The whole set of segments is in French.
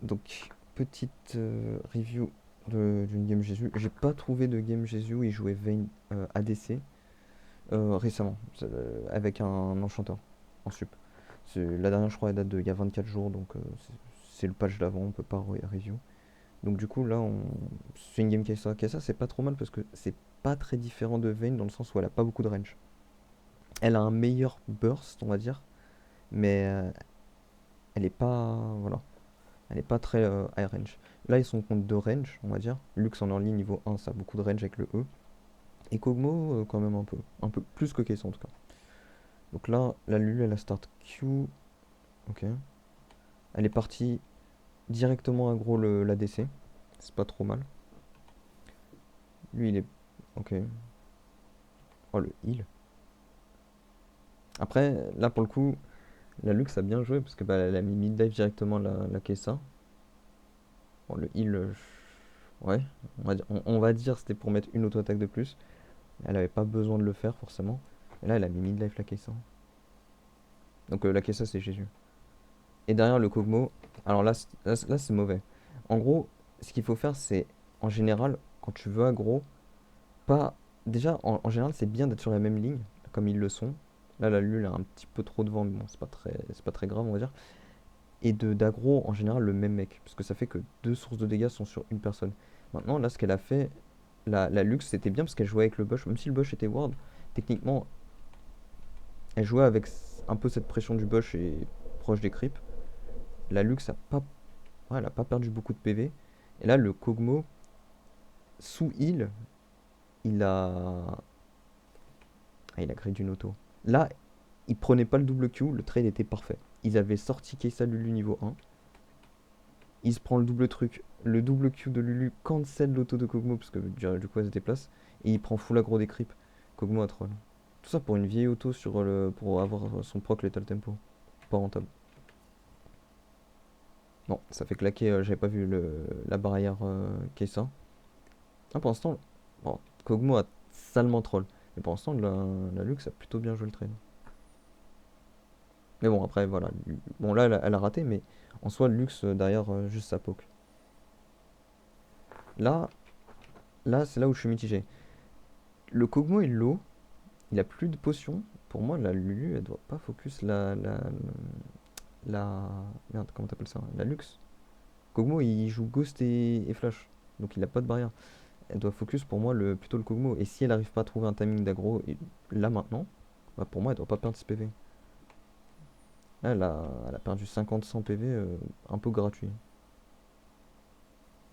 Donc, petite review d'une game Jésus. J'ai pas trouvé de game Jésus, il jouait Vayne ADC récemment, avec un enchanteur en sup. La dernière, je crois, elle date d'il y a 24 jours, donc c'est le patch d'avant, on peut pas review. Donc, du coup, là, c'est une game Kessa. Kessa, c'est pas trop mal parce que c'est pas très différent de Vayne dans le sens où elle a pas beaucoup de range. Elle a un meilleur burst, on va dire, mais elle est pas. Voilà. Elle est pas très high range. Là, ils sont contre 2 range, on va dire. Lux en early niveau 1, ça a beaucoup de range avec le E. Et Kog'Maw, quand même un peu. Un peu plus que Kessa en tout cas. Donc là, la Lulu, elle a start Q. Ok. Elle est partie directement aggro l'ADC. C'est pas trop mal. Lui, il est. Ok. Oh, le heal. Après, là, pour le coup, la Lux a bien joué parce que bah, elle a mis mid-dive directement la Kessa. Bon, le heal, ouais. On va dire c'était pour mettre une auto-attaque de plus. Elle avait pas besoin de le faire forcément. Et là, elle a mis mid-life la Kessa. Donc la Kessa, c'est Jésus. Et derrière le Kog'Maw, alors là, c'est mauvais. En gros, ce qu'il faut faire, c'est en général, quand tu veux aggro, pas. Déjà, en général, c'est bien d'être sur la même ligne, comme ils le sont. Là, la Lul a un petit peu trop de vent, mais bon, c'est pas très grave, on va dire. Et d'aggro, en général, le même mec. Parce que ça fait que deux sources de dégâts sont sur une personne. Maintenant, là, ce qu'elle a fait, la Lux, c'était bien parce qu'elle jouait avec le Bush. Même si le Bush était ward, techniquement, elle jouait avec un peu cette pression du Bush et proche des creeps. La Lux a pas, ouais, elle a pas perdu beaucoup de PV. Et là, le Kog'Maw, sous heal, il a. Ah, il a créé d'une auto. Là, il prenait pas le double Q, le trade était parfait. Ils avaient sorti Kessa Lulu niveau 1. Il se prend le double truc. Le double Q de Lulu cancel l'auto de Kog'Maw parce que du coup elle se déplace. Et il prend full aggro des creeps. Kog'Maw a troll. Tout ça pour une vieille auto pour avoir son proc Lethal Tempo. Pas rentable. Bon, ça fait claquer, j'avais pas vu la barrière Kessa. Ah, pour l'instant, bon, Kog'Maw a salement troll. Mais pour l'instant, la Lux a plutôt bien joué le trade. Mais bon, après, voilà. Bon, là, elle a raté, mais en soi, Lux derrière, juste sa poke. Là, là c'est là où je suis mitigé. Le Kog'Maw est low, il a plus de potions. Pour moi, la Lulu, elle doit pas focus la. Merde, comment t'appelles ça? La Lux. Kog'Maw, il joue Ghost et Flash. Donc il a pas de barrière. Elle doit focus pour moi plutôt le Kog'Maw. Et si elle arrive pas à trouver un timing d'aggro là maintenant, bah pour moi, elle doit pas perdre 6 PV. Là, elle a perdu 50-100 PV un peu gratuit.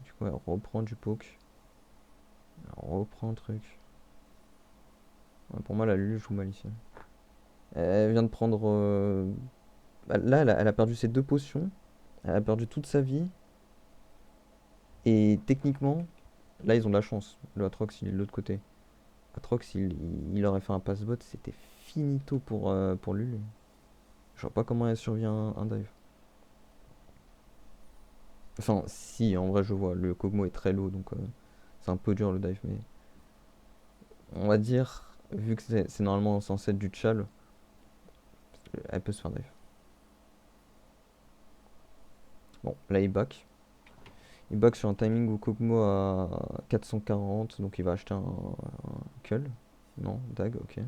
Du coup, elle reprend du poke. Elle reprend le truc. Ouais, pour moi, la Lulu joue mal ici. Elle vient de prendre. Là, elle a perdu ses deux potions. Elle a perdu toute sa vie. Et techniquement, là, ils ont de la chance. Le Atrox, il est de l'autre côté. Atrox, il aurait fait un pass-bot. C'était finito pour Lulu. Je vois pas comment elle survit un dive. Enfin, si, en vrai, je vois. Le Kog'Maw est très low, donc c'est un peu dur le dive. Mais on va dire, vu que c'est normalement censé être du Chal, elle peut se faire dive. Bon, là, il back. Il back sur un timing où Kog'Maw a 440, donc il va acheter un Cull. Non, Dag, ok.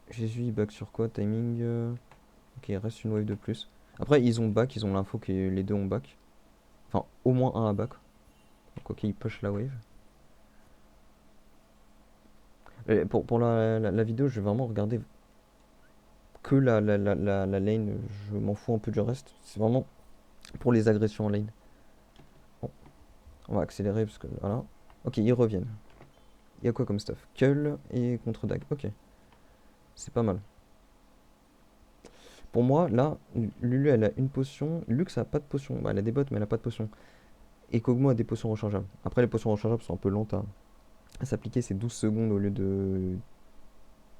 Jésus, il back sur quoi? Timing ok, il reste une wave de plus. Après, ils ont back, ils ont l'info que les deux ont back. Enfin, au moins un a back. Donc, ok, il push la wave. Et pour la vidéo, je vais vraiment regarder que la lane. Je m'en fous un peu du reste. C'est vraiment pour les agressions en lane. Bon, on va accélérer parce que voilà. Ok, ils reviennent. Il y a quoi comme stuff? Cull et contre Dag. Ok, c'est pas mal. Pour moi, là, Lulu, elle a une potion. Lux a pas de potion. Bah, elle a des bottes, mais elle a pas de potion. Et Kog'Maw a des potions rechargeables. Après, les potions rechargeables sont un peu lentes à s'appliquer. C'est 12 secondes au lieu de.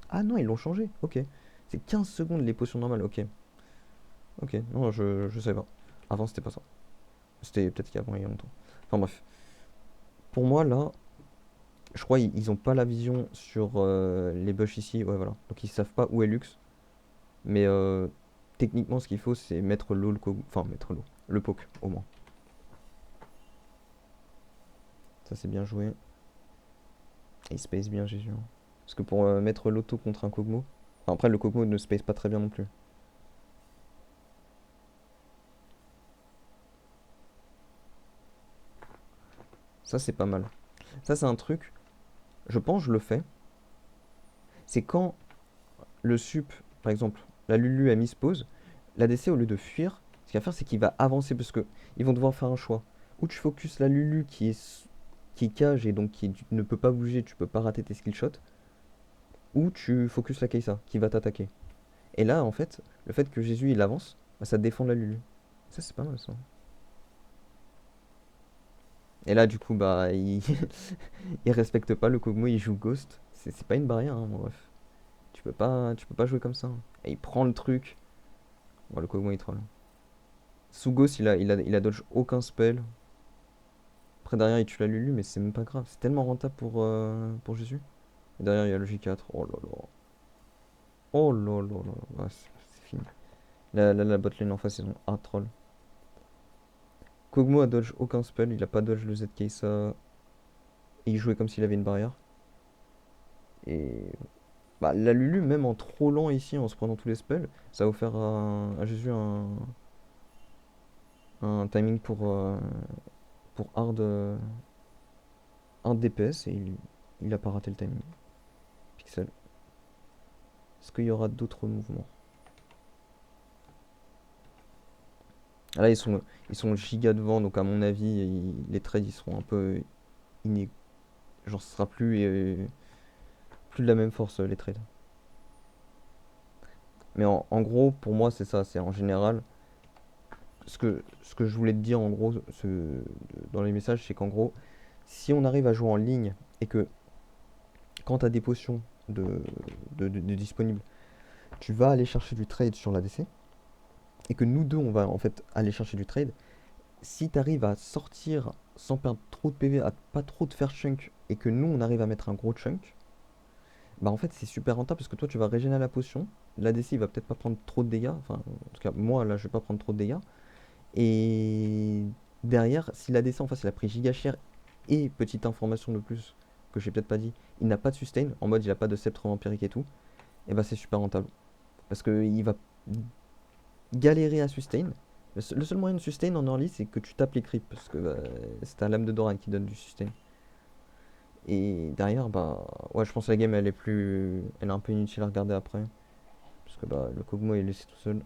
Ah non, ils l'ont changé. Ok. C'est 15 secondes les potions normales. Ok. Ok. Non, je savais pas. Avant, c'était pas ça. C'était peut-être qu'avant, il y a longtemps. Enfin, bref. Pour moi, là, je crois ils ont pas la vision sur les bush ici. Ouais, voilà. Donc, ils savent pas où est Lux. Mais techniquement, ce qu'il faut, c'est mettre l'eau, enfin, mettre l'eau, le poke, au moins. Ça, c'est bien joué. Et il space bien, Jésus, hein. Parce que pour mettre l'auto contre un Kog'Maw, enfin, après, le Kog'Maw ne space pas très bien non plus. Ça, c'est pas mal. Ça, c'est un truc, je pense, je le fais. C'est quand le sup, par exemple, la Lulu a mis pause, l'ADC, au lieu de fuir, ce qu'il va faire, c'est qu'il va avancer parce que ils vont devoir faire un choix. Ou tu focuses la Lulu qui est cage et donc qui ne peut pas bouger, tu peux pas rater tes skill shots, ou tu focuses la Kai'Sa qui va t'attaquer. Et là, en fait, le fait que Jésus il avance, bah, ça défend la Lulu. Ça, c'est pas mal ça. Et là, du coup, bah, il, il respecte pas le Kog'Maw, il joue Ghost. C'est pas une barrière, hein, mon ref. Tu peux pas jouer comme ça, hein. Et il prend le truc. Bon, le Kog'Maw il troll. Sous Ghost, il a dodge aucun spell. Après, derrière, il tue la Lulu, mais c'est même pas grave. C'est tellement rentable pour Jésus. Et derrière, il y a le J4. Oh là là. Oh là là là là. Ouais, c'est fini. La bot lane en face, ils ont un troll. Kog'Maw a dodge aucun spell, il a pas dodge le ZK ça. Et il jouait comme s'il avait une barrière. Et bah, la Lulu, même en trollant ici, en se prenant tous les spells, ça a offert à Jésus un timing pour hard DPS et il a pas raté le timing. Pixel. Est-ce qu'il y aura d'autres mouvements? Ah, là, ils sont giga devant, donc à mon avis, les trades ils seront un peu iné... Genre, ce sera plus de la même force, les trades. Mais en gros, pour moi, c'est ça. C'est en général, ce que je voulais te dire, en gros, dans les messages, c'est qu'en gros, si on arrive à jouer en ligne et que quand tu as des potions de disponibles, tu vas aller chercher du trade sur l'ADC et que nous deux, on va en fait aller chercher du trade. Si tu arrives à sortir sans perdre trop de PV, à pas trop te faire chunk, et que nous on arrive à mettre un gros chunk, bah en fait c'est super rentable parce que toi tu vas régénérer la potion, l'ADC il va peut-être pas prendre trop de dégâts, enfin en tout cas moi là je vais pas prendre trop de dégâts, et derrière si l'ADC en face il a pris giga cher, et petite information de plus que j'ai peut-être pas dit, il n'a pas de sustain, en mode il a pas de sceptre vampirique et tout, et bah c'est super rentable. Parce qu'il va galérer à sustain. Le seul moyen de sustain en early, c'est que tu tapes les creeps, parce que c'est ta lame de Doran qui donne du sustain. Et derrière, bah ouais, je pense que la game elle est un peu inutile à regarder après. Parce que bah le Kog'Maw est laissé tout seul.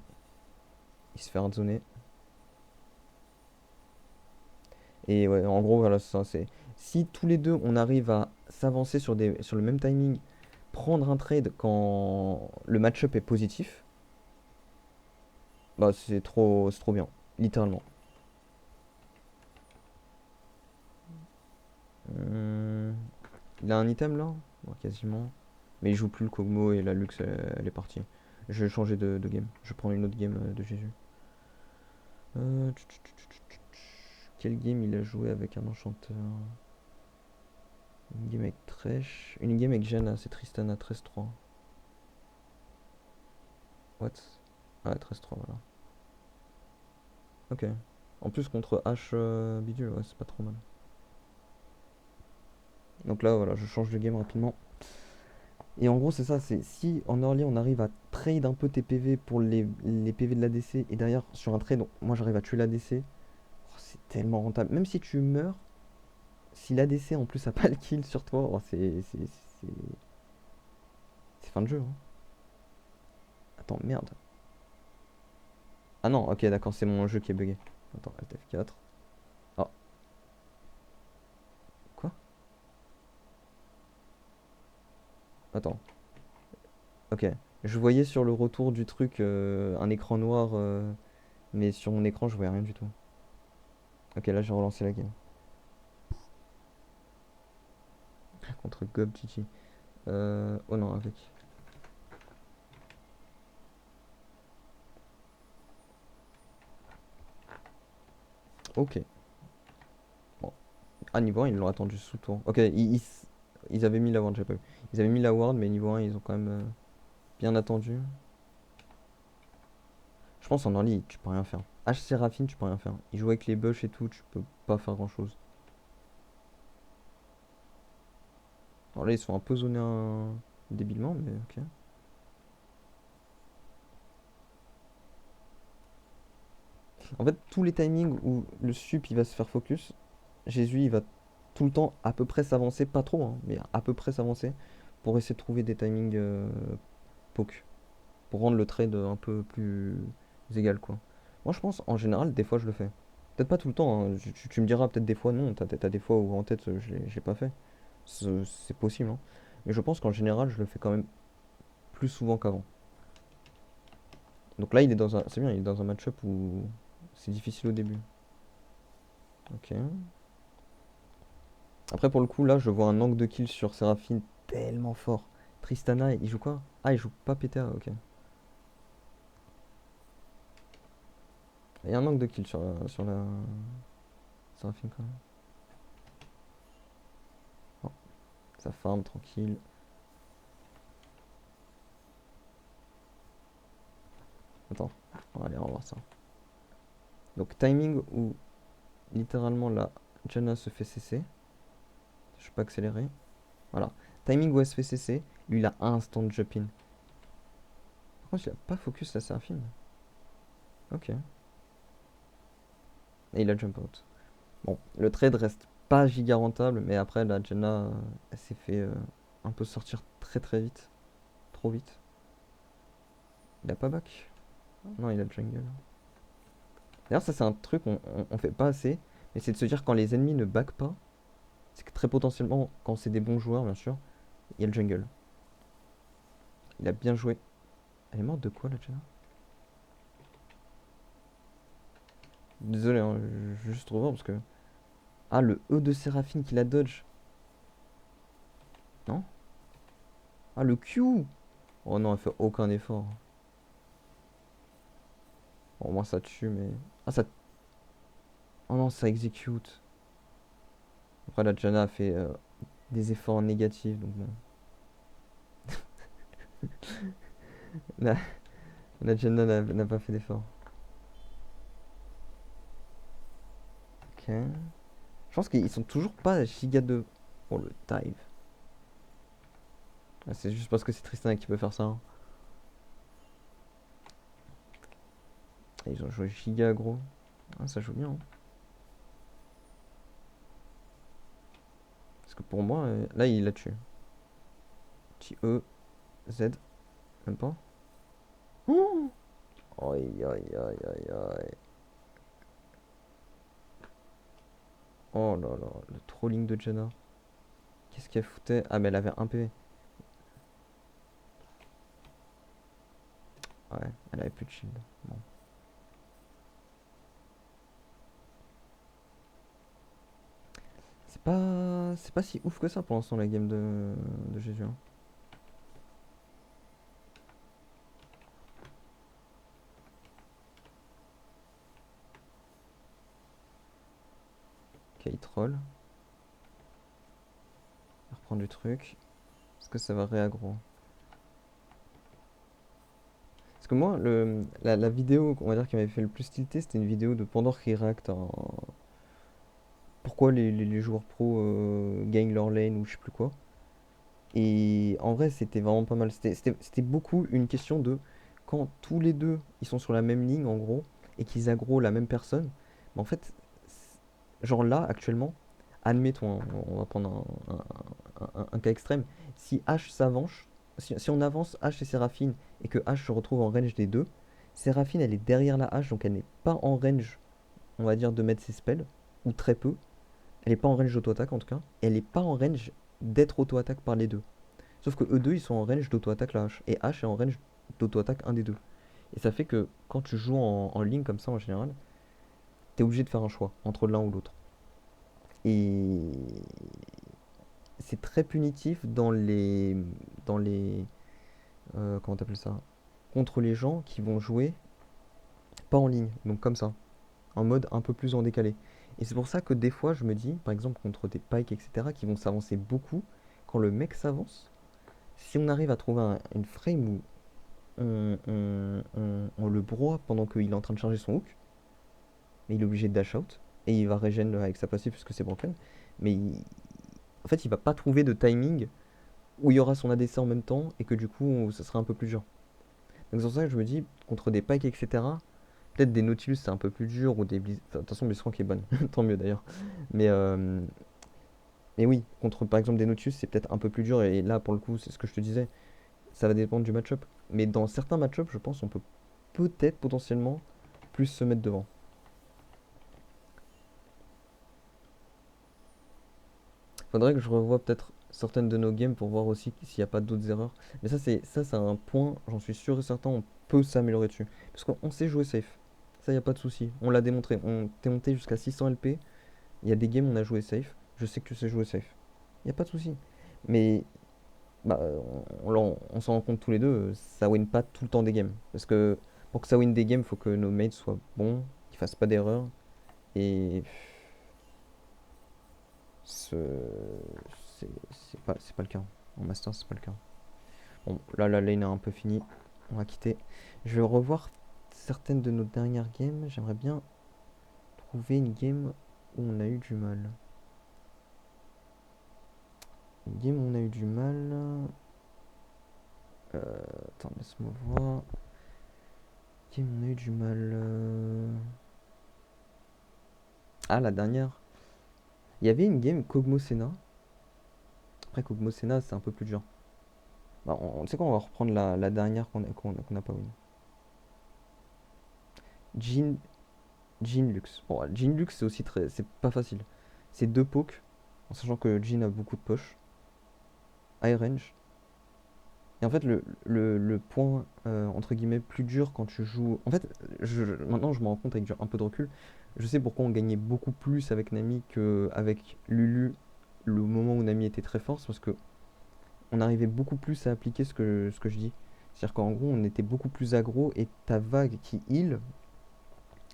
Il se fait hardzoner. Et ouais, en gros, voilà, c'est. Si tous les deux on arrive à s'avancer sur le même timing, prendre un trade quand le match-up est positif, bah c'est trop bien, littéralement. Hum, Il a un item là? Ouais, quasiment. Mais il joue plus le Kog'Maw et la Lux elle est partie. Je vais changer de game. Je prends une autre game de Jésus. Quel game il a joué avec un enchanteur? Une game avec Thresh. Une game avec Janna, c'est Tristana 13-3. What? Ah, 13-3, voilà. Ok. En plus, contre H bidule, ouais, c'est pas trop mal. Donc là, voilà, je change de game rapidement. Et en gros, c'est ça, c'est si en early on arrive à trade un peu tes PV pour les PV de l'ADC et derrière sur un trade, moi j'arrive à tuer l'ADC, oh, c'est tellement rentable. Même si tu meurs, si l'ADC en plus a pas le kill sur toi, oh, c'est fin de jeu, hein. Attends, merde. Ah non, ok, d'accord, c'est mon jeu qui est bugué. Attends, Alt F4. Ah, quoi? Attends, ok. Je voyais sur le retour du truc un écran noir, mais sur mon écran je voyais rien du tout. Ok, là j'ai relancé la game. Contre Gob GG. Oh non, avec. Ok. Bon. Ah, niveau 1, ils l'ont attendu sous tour. Ok, ils avaient mis la ward, j'ai pas vu. Ils avaient mis la ward, mais niveau 1, ils ont quand même bien attendu. Je pense en early, tu peux rien faire. H Séraphine, tu peux rien faire. Il joue avec les bush et tout, tu peux pas faire grand chose. Alors là, ils sont un peu zonés débilement, mais ok. En fait, tous les timings où le sup il va se faire focus, Jésus il va tout le temps à peu près s'avancer, pas trop, hein, mais à peu près s'avancer pour essayer de trouver des timings poke, pour rendre le trade un peu plus égal quoi. Moi je pense en général, des fois je le fais. Peut-être pas tout le temps, hein, tu me diras peut-être des fois non, t'as des fois où en tête je l'ai pas fait. C'est possible, hein. Mais je pense qu'en général je le fais quand même plus souvent qu'avant. Donc là il est dans un. C'est bien, il est dans un match-up où c'est difficile au début. Ok. Après, pour le coup, là, je vois un angle de kill sur Seraphine tellement fort. Tristana, il joue quoi? Ah, il joue pas PTA, ok. Il y a un angle de kill sur la Seraphine quand même. Oh, ça farm tranquille. Attends, allez, on va voir ça. Donc, timing où littéralement la Janna se fait CC. Je peux accélérer. Voilà. Timing où elle se fait CC, lui il a instant jump in. Par contre, il a pas focus la Seraphine. Ok. Et il a jump out. Bon, le trade reste pas giga rentable, mais après la Janna, elle s'est fait un peu sortir très très vite. Trop vite. Il a pas back. Non, il a jungle. D'ailleurs, ça c'est un truc on fait pas assez, mais c'est de se dire quand les ennemis ne back pas, c'est que très potentiellement, quand c'est des bons joueurs bien sûr, il y a le jungle. Il a bien joué. Elle est morte de quoi la Janna? Désolé, hein, je vais juste revoir parce que. Ah, le E de Séraphine qui la dodge. Non? Ah, le Q! Oh non, elle fait aucun effort. Bon, au moins ça tue, mais. Ah, ça. Oh non, ça exécute. Après, la Janna a fait des efforts négatifs, donc bon. La, la Janna n'a pas fait d'efforts. Ok. Je pense qu'ils sont toujours pas giga 2 pour le dive. Ah, c'est juste parce que c'est Tristan qui peut faire ça, hein. Et ils ont joué giga gros. Ah, ça joue bien, hein. Parce que pour moi, là il l'a tué. Petit E, Z, même pas. Oh, aïe aïe aïe aïe aïe. Oh là là, le trolling de Jenna. Qu'est-ce qu'elle foutait? Ah, mais elle avait un PV. Ouais, elle avait plus de shield. Bon. C'est pas si ouf que ça pour l'instant la game de Jésus, hein. Ok, il troll. Il reprend du truc. Est-ce que ça va réaggro? Parce que moi, la vidéo, on va dire, qui m'avait fait le plus tilter, c'était une vidéo de Pandore qui réacte en. Pourquoi les joueurs pro gagnent leur lane ou je sais plus quoi. Et en vrai, c'était vraiment pas mal. C'était beaucoup une question de quand tous les deux ils sont sur la même ligne en gros et qu'ils aggro la même personne. Mais en fait, genre là actuellement, admettons, hein, on va prendre un cas extrême. Si H s'avance, si on avance H et Séraphine et que H se retrouve en range des deux, Séraphine elle est derrière la H donc elle n'est pas en range, on va dire, de mettre ses spells, ou très peu. Elle n'est pas en range d'auto-attaque en tout cas. Et elle n'est pas en range d'être auto-attaque par les deux. Sauf que eux deux, ils sont en range d'auto-attaque la H. Et H est en range d'auto-attaque un des deux. Et ça fait que quand tu joues en ligne comme ça en général, t'es obligé de faire un choix entre l'un ou l'autre. Et c'est très punitif dans les comment t'appelles ça? Contre les gens qui vont jouer pas en ligne, donc comme ça, en mode un peu plus en décalé. Et c'est pour ça que des fois, je me dis, par exemple contre des pikes, etc., qui vont s'avancer beaucoup, quand le mec s'avance, si on arrive à trouver une frame où on le broie pendant qu'il est en train de charger son hook, mais il est obligé de dash out, et il va régène avec sa passive puisque c'est broken. Mais en fait, il va pas trouver de timing où il y aura son ADC en même temps, et que du coup, ça sera un peu plus dur. Donc c'est pour ça que je me dis, contre des packs, etc., peut-être des Nautilus c'est un peu plus dur, ou des Blizz... Enfin, de toute façon, Blitzcrank est bonne, tant mieux d'ailleurs. Mais, euh, mais oui, contre par exemple des Nautilus, c'est peut-être un peu plus dur, et là, pour le coup, c'est ce que je te disais, ça va dépendre du match-up. Mais dans certains match-up, je pense on peut peut-être potentiellement plus se mettre devant. Faudrait que je revoie peut-être certaines de nos games pour voir aussi s'il n'y a pas d'autres erreurs. Mais ça c'est un point, j'en suis sûr et certain, on peut s'améliorer dessus. Parce qu'on sait jouer safe. Ça, il n'y a pas de souci. On l'a démontré. On t'est monté jusqu'à 600 LP. Il y a des games où on a joué safe. Je sais que tu sais jouer safe. Il n'y a pas de souci. Mais bah, on s'en rend compte tous les deux, ça win pas tout le temps des games. Parce que pour que ça win des games, il faut que nos mates soient bons, qu'ils fassent pas d'erreurs. Et ce- c'est pas le cas. En master, c'est pas le cas. Bon, là, la lane est un peu finie. On va quitter. Je vais revoir certaines de nos dernières games. J'aimerais bien trouver une game où on a eu du mal. Une game où on a eu du mal. Attends, laisse-moi voir. Game où on a eu du mal. Ah, la dernière. Il y avait une game Kog'Maw Senna. Après, Kog'Maw Senna, c'est un peu plus dur. Bah, tu sais quoi, on va reprendre la dernière qu'on a pas win. Jin, Jin Lux. Bon, Jin Lux, c'est aussi très. C'est pas facile. C'est deux pokes, en sachant que Jin a beaucoup de poches. High range. Et en fait, le point, entre guillemets, plus dur quand tu joues. En fait, maintenant, je me rends compte avec un peu de recul. Je sais pourquoi on gagnait beaucoup plus avec Nami qu'avec Lulu le moment où Nami était très fort. C'est parce que on arrivait beaucoup plus à appliquer ce que je dis. C'est-à-dire qu'en gros, on était beaucoup plus aggro et ta vague qui heal,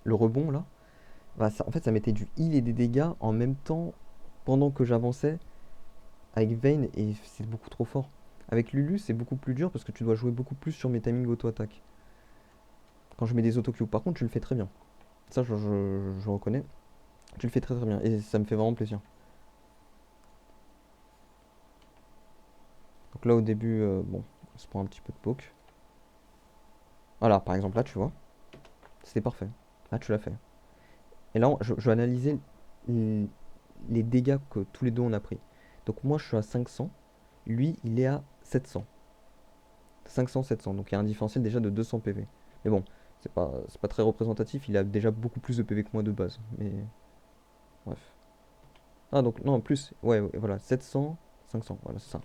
le rebond là, bah, en fait, ça mettait du heal et des dégâts en même temps pendant que j'avançais avec Vayne et c'est beaucoup trop fort. Avec Lulu, c'est beaucoup plus dur parce que tu dois jouer beaucoup plus sur mes timings auto-attaque. Quand je mets des auto-Q, par contre, tu le fais très bien. Ça, je reconnais. Tu le fais très très bien et ça me fait vraiment plaisir. Donc là, au début, bon, on se prend un petit peu de poke. Voilà, par exemple, là, tu vois, c'était parfait. Là, tu l'as fait. Et là, je vais analyser les, les dégâts que tous les deux on a pris. Donc moi, je suis à 500. Lui, il est à 700. 500, 700. Donc il y a un différentiel déjà de 200 PV. Mais bon, c'est pas très représentatif. Il a déjà beaucoup plus de PV que moi de base. Mais bref. Ah, donc non, en plus. Ouais, ouais, voilà. 700, 500. Voilà, c'est ça.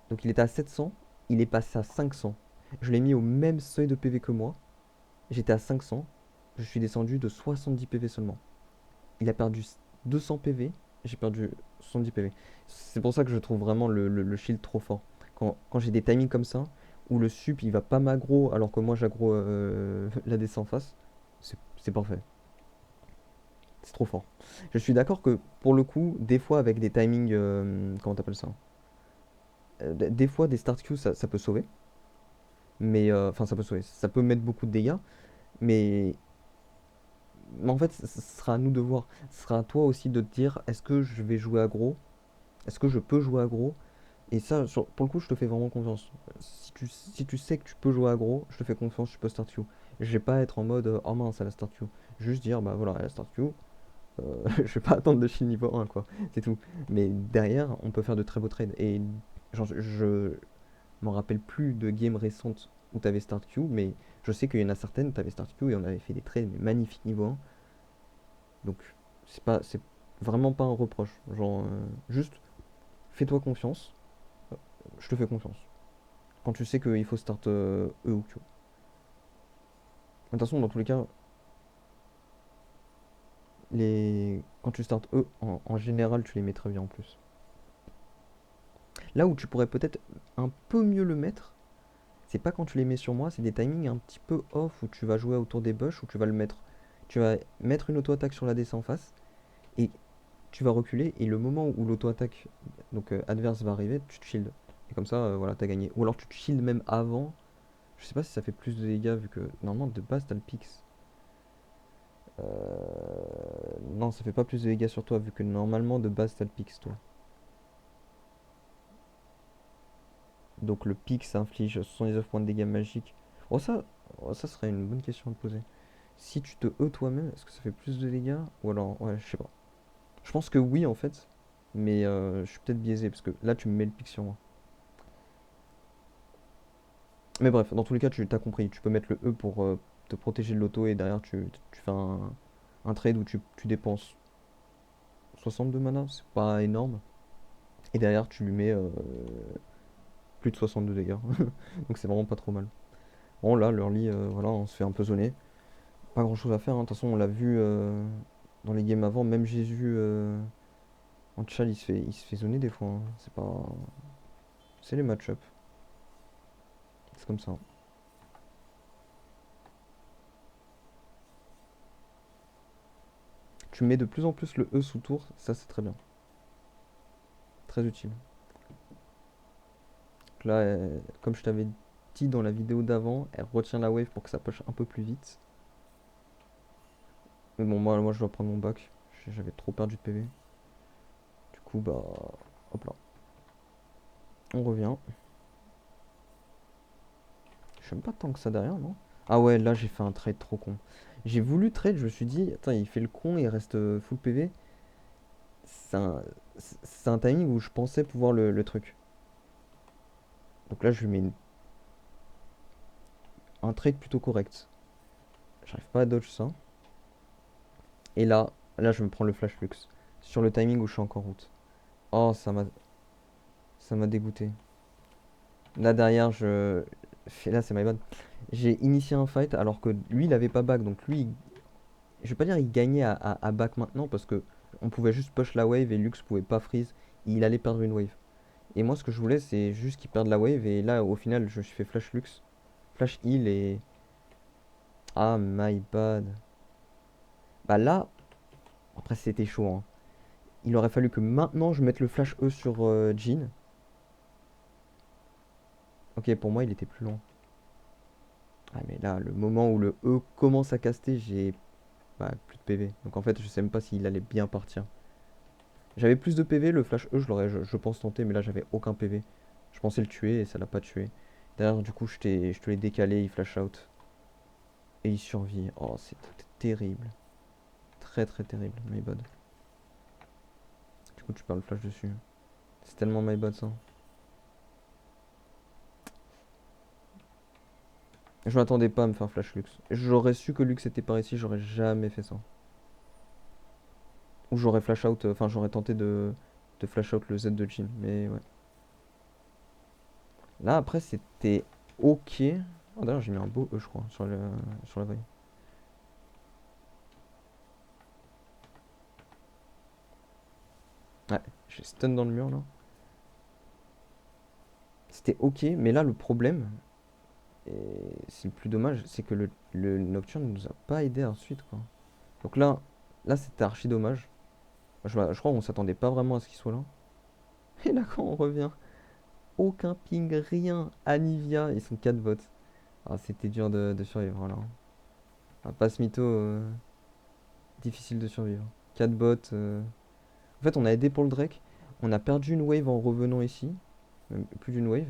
Donc il était à 700. Il est passé à 500. Je l'ai mis au même seuil de PV que moi. J'étais à 500. Je suis descendu de 70 PV seulement. Il a perdu 200 PV, j'ai perdu 70 PV. C'est pour ça que je trouve vraiment le shield trop fort. Quand j'ai des timings comme ça, où le sup il va pas m'aggro alors que moi j'aggro la DC en face, c'est parfait. C'est trop fort. Je suis d'accord que pour le coup, des fois avec des timings, comment t'appelles ça? Des fois des start queues ça peut sauver. Mais enfin ça peut sauver, ça peut mettre beaucoup de dégâts. Mais, mais en fait, ce sera à nous de voir. Ce sera à toi aussi de te dire est-ce que je vais jouer aggro. Est-ce que je peux jouer aggro? Et ça, pour le coup, je te fais vraiment confiance. Si tu sais que tu peux jouer aggro, je te fais confiance, tu peux start queue. Je vais pas être en mode oh mince, elle a start queue. Juste dire bah voilà, elle a start queue. Je vais pas attendre de shield niveau 1 quoi. C'est tout. Mais derrière, on peut faire de très beaux trades. Et genre, je m'en rappelle plus de games récentes où t'avais start queue, mais je sais qu'il y en a certaines, t'avais start queue et on avait fait des trades mais magnifiques niveau 1. Donc c'est vraiment pas un reproche. Genre, juste fais-toi confiance. Je te fais confiance. Quand tu sais qu'il faut start E ou Q. De toute façon, dans tous les cas, quand tu start E, en général, tu les mets très bien en plus. Là où tu pourrais peut-être un peu mieux le mettre, c'est pas quand tu les mets sur moi, c'est des timings un petit peu off où tu vas jouer autour des bush, où tu vas le mettre. Tu vas mettre une auto-attaque sur la DC en face, et tu vas reculer, et le moment où l'auto-attaque donc adverse va arriver, tu te shield. Et comme ça, voilà, t'as gagné. Ou alors tu te shield même avant. Je sais pas si ça fait plus de dégâts vu que normalement de base t'as le pix. Non, ça fait pas plus de dégâts sur toi vu que normalement de base t'as le pix toi. Donc le pix inflige 79 points de dégâts magiques. Oh ça, oh, ça serait une bonne question à te poser. Si tu te E toi-même, est-ce que ça fait plus de dégâts? Ou alors, ouais, je sais pas. Je pense que oui en fait. Mais je suis peut-être biaisé parce que là tu me mets le pix sur moi. Mais bref, dans tous les cas, tu t'as compris. Tu peux mettre le E pour te protéger de l'auto et derrière tu fais un trade où tu dépenses 62 mana, c'est pas énorme. Et derrière tu lui mets plus de 62 dégâts. Donc c'est vraiment pas trop mal. Bon là, l'early, voilà, on se fait un peu zoner. Pas grand chose à faire, hein. De toute façon on l'a vu dans les games avant, même Jésus en Tchal il se fait zoner des fois, hein. C'est pas. C'est les match-up. C'est comme ça. Tu mets de plus en plus le E sous tour, ça c'est très bien. Très utile. Donc là, comme je t'avais dit dans la vidéo d'avant, elle retient la wave pour que ça push un peu plus vite. Mais bon, moi je dois prendre mon bac. J'avais trop perdu de PV. Du coup, bah, hop là. On revient. Je sais même pas tant que ça derrière, non? Ah ouais, là j'ai fait un trade trop con. J'ai voulu trade, je me suis dit, attends, il fait le con, il reste full PV. C'est un, c'est un timing où je pensais pouvoir le truc. Donc là, je lui mets un trade plutôt correct. J'arrive pas à dodge ça. Et là, je me prends le flash flux. Sur le timing où je suis encore en route. Oh, ça m'a dégoûté. Là derrière, là c'est my bad. J'ai initié un fight alors que lui il avait pas back. Donc lui, je vais pas dire il gagnait à back maintenant parce que on pouvait juste push la wave et Lux pouvait pas freeze. Il allait perdre une wave. Et moi ce que je voulais c'est juste qu'il perde la wave. Et là au final je fais flash Lux, flash heal et. Ah my bad. Bah là, après c'était chaud, hein. Il aurait fallu que maintenant je mette le flash E sur Jhin. Ok, pour moi il était plus loin. Ah mais là, le moment où le E commence à caster, j'ai bah, plus de PV. Donc en fait, je sais même pas s'il allait bien partir. J'avais plus de PV, le flash E, je l'aurais, je pense, tenté, mais là, j'avais aucun PV. Je pensais le tuer et ça l'a pas tué. D'ailleurs, du coup, je te l'ai décalé, il flash out. Et il survit. Oh, c'est terrible. Très très terrible, my bad. Du coup, tu perds le flash dessus. C'est tellement my bad ça. Je m'attendais pas à me faire flash Lux. J'aurais su que Lux était par ici, j'aurais jamais fait ça. Ou j'aurais flash out, enfin j'aurais tenté de flash out le Z de Jhin. Mais ouais. Là, après, c'était ok. Oh, d'ailleurs, j'ai mis un beau E, je crois, sur la vague. Ouais, j'ai stun dans le mur là. C'était ok, mais là, le problème, et c'est le plus dommage, c'est que le Nocturne ne nous a pas aidé ensuite, quoi. Donc là c'était archi dommage. Je crois qu'on s'attendait pas vraiment à ce qu'il soit là. Et là, quand on revient, aucun ping, rien. Anivia, ils sont 4 votes. Ah, c'était dur de survivre là. Ah, passe mytho, difficile de survivre. 4 bots. En fait, on a aidé pour le Drake. On a perdu une wave en revenant ici. Même plus d'une wave.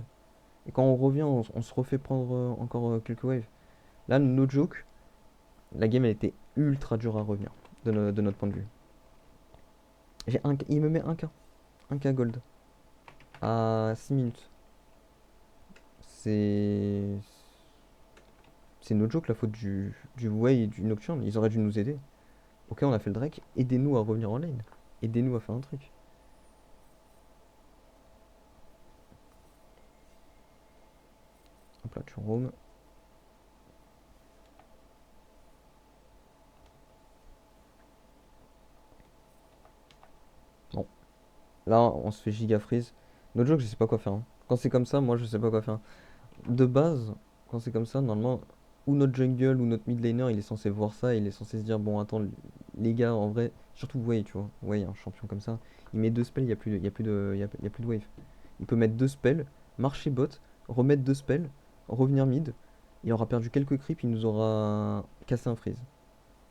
Et quand on revient, on se refait prendre encore quelques waves. Là, no joke, la game elle était ultra dure à revenir de notre point de vue. Il me met 1K. 1K gold. À 6 minutes. C'est. C'est no joke la faute du Way et du Nocturne. Ils auraient dû nous aider. Ok, on a fait le Drake. Aidez-nous à revenir en lane. Aidez-nous à faire un truc. Hop là, tu roam. Bon. Là, on se fait giga freeze. No joke, je sais pas quoi faire, hein. Quand c'est comme ça, moi je sais pas quoi faire. De base, quand c'est comme ça, normalement, ou notre jungle ou notre mid laner, il est censé voir ça, il est censé se dire, bon, attends, les gars, en vrai, surtout Wei, tu vois, Wei, un champion comme ça, il met deux spells, il y a plus de wave. Il peut mettre deux spells, marcher bot, remettre 2 spells, revenir mid. Il aura perdu quelques creeps, il nous aura cassé un freeze.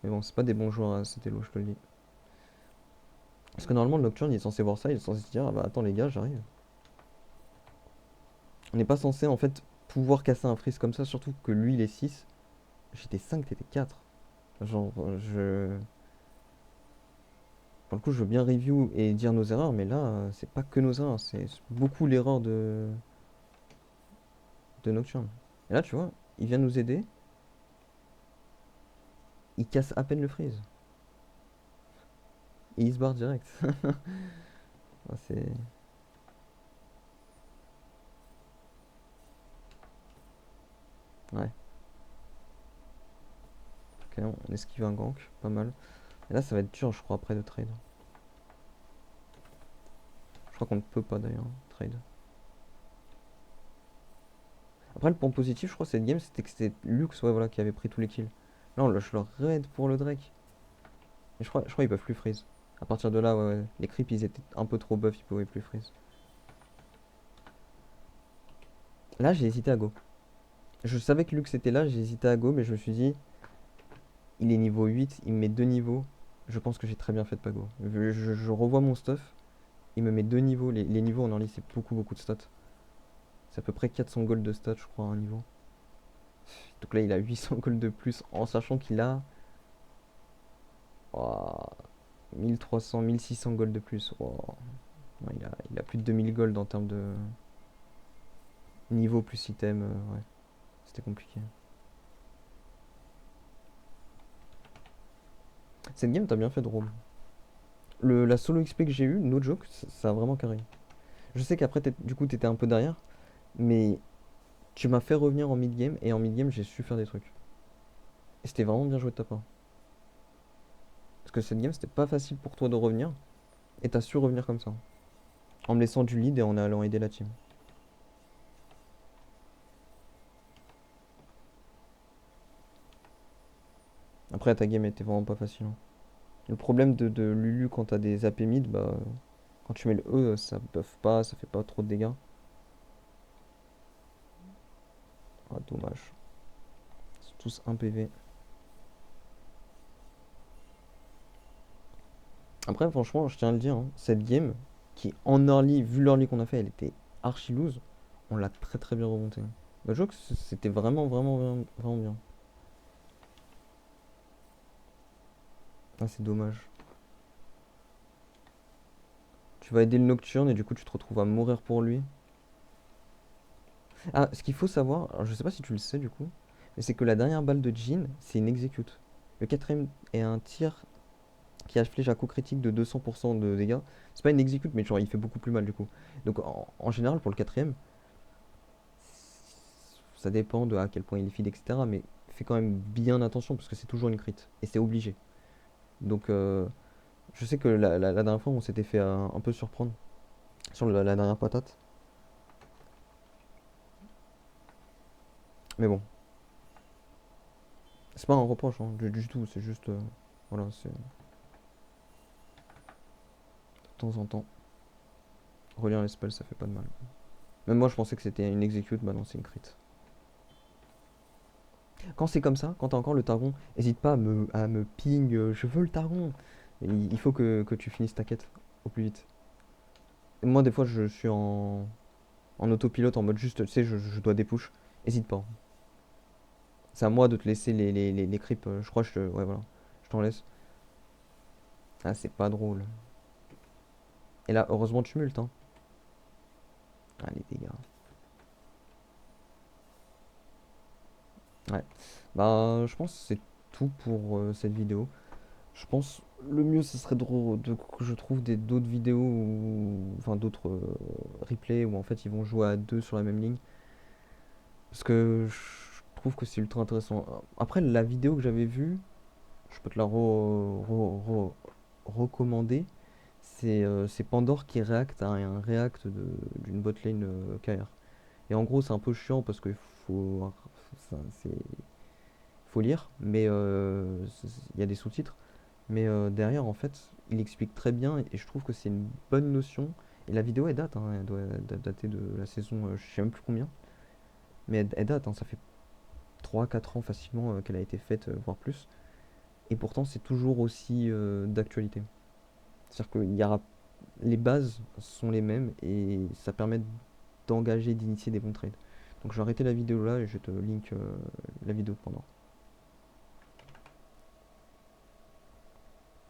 Mais bon, c'est pas des bons joueurs à cet elo, je te le dis. Parce que normalement, le Nocturne, il est censé voir ça, il est censé se dire, ah bah attends les gars, j'arrive. On n'est pas censé en fait pouvoir casser un freeze comme ça, surtout que lui il est 6. J'étais 5, t'étais 4. Genre, je. Pour le coup, je veux bien review et dire nos erreurs, mais là, c'est pas que nos erreurs, c'est beaucoup l'erreur de Nocturne. Et là, tu vois, il vient nous aider, il casse à peine le freeze. Et il se barre direct. Ah, c'est. Ouais. Ok, on esquive un gank, pas mal. Et là, ça va être dur, je crois, après de trade. Je crois qu'on ne peut pas d'ailleurs trade. Après, le point positif, je crois, cette game, c'était que c'était Lux, ouais, voilà, qui avait pris tous les kills. Là, on lâche leur raid pour le Drake. Et je crois qu'ils peuvent plus freeze. À partir de là, ouais, ouais, les creeps, ils étaient un peu trop buff, ils pouvaient plus freeze. Là, j'ai hésité à go. Je savais que Lux était là, j'ai hésité à go, mais je me suis dit, il est niveau 8, il me met 2 niveaux. Je pense que j'ai très bien fait de pas go. Je revois mon stuff, il me met 2 niveaux. Les niveaux en early, c'est beaucoup, beaucoup de stats. C'est à peu près 400 gold de stats, je crois, à un niveau. Donc là, il a 800 gold de plus, en sachant qu'il a oh, 1300, 1600 gold de plus. Oh. Ouais, il a plus de 2000 gold en termes de niveau plus item. Ouais, c'était compliqué. Cette game, t'as bien fait de roam. La solo XP que j'ai eu, no joke, ça a vraiment carré. Je sais qu'après, du coup, t'étais un peu derrière, mais tu m'as fait revenir en mid-game, et en mid-game, j'ai su faire des trucs. Et c'était vraiment bien joué de ta part. Parce que cette game, c'était pas facile pour toi de revenir, et t'as su revenir comme ça. En me laissant du lead et en allant aider la team. Après, ta game était vraiment pas facile, hein. Le problème de Lulu quand t'as des AP mid, bah, quand tu mets le E, ça buff pas, ça fait pas trop de dégâts. Ah, dommage. Ils sont tous 1 PV. Après, franchement, je tiens à le dire, hein, cette game, qui en early, vu l'early qu'on a fait, elle était archi loose, on l'a très très bien remonté. Bah, je vois que c'était vraiment, vraiment, vraiment, vraiment bien. Ah, c'est dommage. Tu vas aider le Nocturne et du coup, tu te retrouves à mourir pour lui. Ah, ce qu'il faut savoir, alors je sais pas si tu le sais du coup, mais c'est que la dernière balle de Jhin, c'est une execute. Le quatrième est un tir qui inflige un coup critique de 200% de dégâts. C'est pas une execute, mais genre il fait beaucoup plus mal du coup. Donc en général, pour le quatrième, ça dépend de à quel point il est feed, etc. Mais fais quand même bien attention parce que c'est toujours une crit et c'est obligé. Donc je sais que la dernière fois, on s'était fait un peu surprendre sur la dernière patate. Mais bon, c'est pas un reproche hein, du tout, c'est juste. Voilà, c'est de temps en temps. Relire les spells, ça fait pas de mal. Même moi, je pensais que c'était une execute, bah non, c'est une crit. Quand c'est comme ça, quand t'as encore le targon, hésite pas à me ping, je veux le targon. Et il faut que tu finisses ta quête au plus vite. Et moi, des fois, je suis en autopilote, en mode juste, tu sais, je dois des push. Hésite pas. C'est à moi de te laisser les creeps. Je crois que ouais, voilà. Je t'en laisse. Ah, c'est pas drôle. Et là, heureusement, tumulte, hein. Ah, les dégâts. Ouais. Bah, je pense que c'est tout pour cette vidéo. Je pense le mieux ce serait que je trouve d'autres vidéos enfin d'autres replays où en fait ils vont jouer à deux sur la même ligne parce que je trouve que c'est ultra intéressant. Après la vidéo que j'avais vue, je peux te la recommander. C'est Pandore qui réacte à un react d'une botlane KR. Et en gros c'est un peu chiant parce qu'il faut faut lire, mais il y a des sous-titres. Mais derrière, en fait, il explique très bien et je trouve que c'est une bonne notion Et la vidéo, elle date, hein, elle doit dater de la saison, je sais même plus combien. Mais elle date, hein, ça fait 3 4 ans facilement qu'elle a été faite, voire plus. Et pourtant, c'est toujours aussi d'actualité. C'est-à-dire qu'il y aura... Les bases sont les mêmes et ça permet d'engager, d'initier des bons trades. Donc je vais arrêter la vidéo là et je te link la vidéo de pendant.